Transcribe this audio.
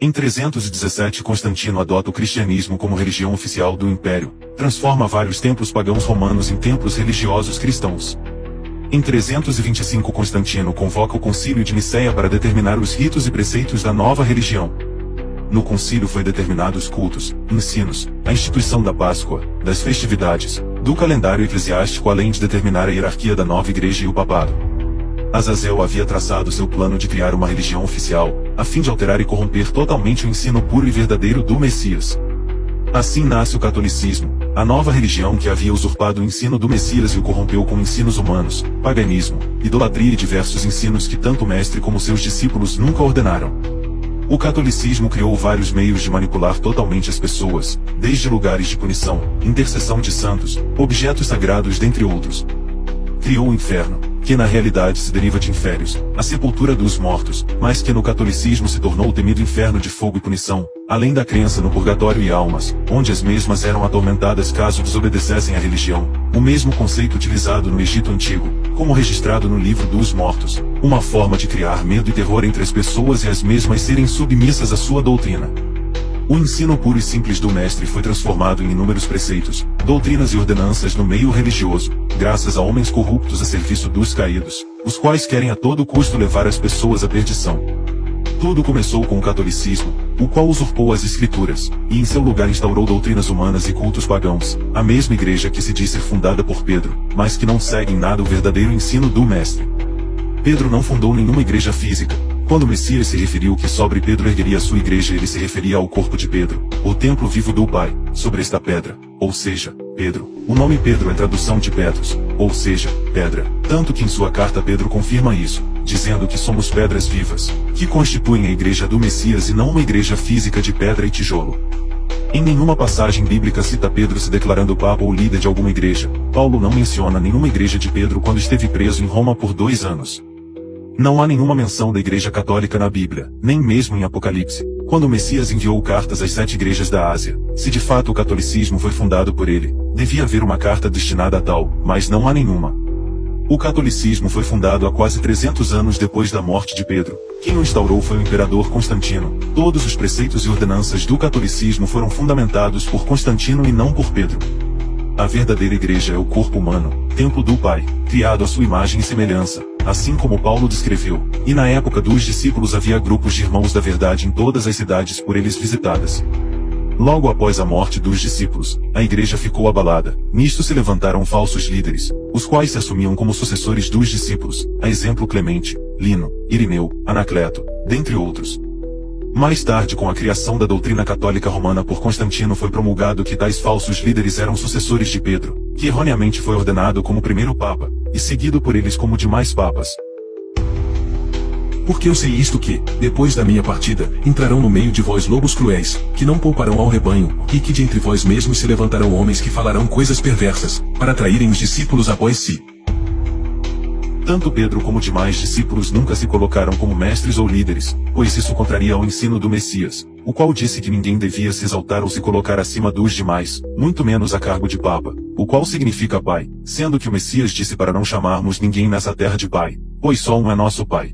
Em 317 Constantino adota o cristianismo como religião oficial do império, transforma vários templos pagãos romanos em templos religiosos cristãos. Em 325 Constantino convoca o concílio de Nicéia para determinar os ritos e preceitos da nova religião. No concílio foi determinado os cultos, ensinos, a instituição da Páscoa, das festividades, do calendário eclesiástico além de determinar a hierarquia da nova igreja e o papado. Azazel havia traçado seu plano de criar uma religião oficial, a fim de alterar e corromper totalmente o ensino puro e verdadeiro do Messias. Assim nasce o catolicismo, a nova religião que havia usurpado o ensino do Messias e o corrompeu com ensinos humanos, paganismo, idolatria e diversos ensinos que tanto o mestre como seus discípulos nunca ordenaram. O catolicismo criou vários meios de manipular totalmente as pessoas, desde lugares de punição, intercessão de santos, objetos sagrados dentre outros. Criou o inferno, que na realidade se deriva de inférios, a sepultura dos mortos, mas que no catolicismo se tornou o temido inferno de fogo e punição, além da crença no purgatório e almas, onde as mesmas eram atormentadas caso desobedecessem à religião, o mesmo conceito utilizado no Egito Antigo, como registrado no Livro dos Mortos, uma forma de criar medo e terror entre as pessoas e as mesmas serem submissas à sua doutrina. O ensino puro e simples do mestre foi transformado em inúmeros preceitos, doutrinas e ordenanças no meio religioso, graças a homens corruptos a serviço dos caídos, os quais querem a todo custo levar as pessoas à perdição. Tudo começou com o catolicismo, o qual usurpou as escrituras, e em seu lugar instaurou doutrinas humanas e cultos pagãos, a mesma igreja que se diz ser fundada por Pedro, mas que não segue em nada o verdadeiro ensino do mestre. Pedro não fundou nenhuma igreja física. Quando o Messias se referiu que sobre Pedro ergueria a sua igreja, ele se referia ao corpo de Pedro, o templo vivo do Pai, sobre esta pedra, ou seja, Pedro. O nome Pedro é tradução de Petros, ou seja, pedra, tanto que em sua carta Pedro confirma isso, dizendo que somos pedras vivas, que constituem a igreja do Messias e não uma igreja física de pedra e tijolo. Em nenhuma passagem bíblica cita Pedro se declarando papa ou líder de alguma igreja. Paulo não menciona nenhuma igreja de Pedro quando esteve preso em Roma por 2 anos. Não há nenhuma menção da Igreja Católica na Bíblia, nem mesmo em Apocalipse, quando o Messias enviou cartas às 7 igrejas da Ásia. Se de fato o catolicismo foi fundado por ele, devia haver uma carta destinada a tal, mas não há nenhuma. O catolicismo foi fundado há quase 300 anos depois da morte de Pedro. Quem o instaurou foi o imperador Constantino. Todos os preceitos e ordenanças do catolicismo foram fundamentados por Constantino e não por Pedro. A verdadeira igreja é o corpo humano, templo do Pai, criado à sua imagem e semelhança, assim como Paulo descreveu, e na época dos discípulos havia grupos de irmãos da verdade em todas as cidades por eles visitadas. Logo após a morte dos discípulos, a igreja ficou abalada. Nisto se levantaram falsos líderes, os quais se assumiam como sucessores dos discípulos, a exemplo Clemente, Lino, Irineu, Anacleto, dentre outros. Mais tarde, com a criação da doutrina católica romana por Constantino, foi promulgado que tais falsos líderes eram sucessores de Pedro, que erroneamente foi ordenado como primeiro papa, e seguido por eles como demais papas. Porque eu sei isto que, depois da minha partida, entrarão no meio de vós lobos cruéis, que não pouparão ao rebanho, e que de entre vós mesmos se levantarão homens que falarão coisas perversas, para atraírem os discípulos após si. Tanto Pedro como demais discípulos nunca se colocaram como mestres ou líderes, pois isso contraria ao ensino do Messias, o qual disse que ninguém devia se exaltar ou se colocar acima dos demais, muito menos a cargo de Papa, o qual significa Pai, sendo que o Messias disse para não chamarmos ninguém nessa terra de Pai, pois só um é nosso Pai.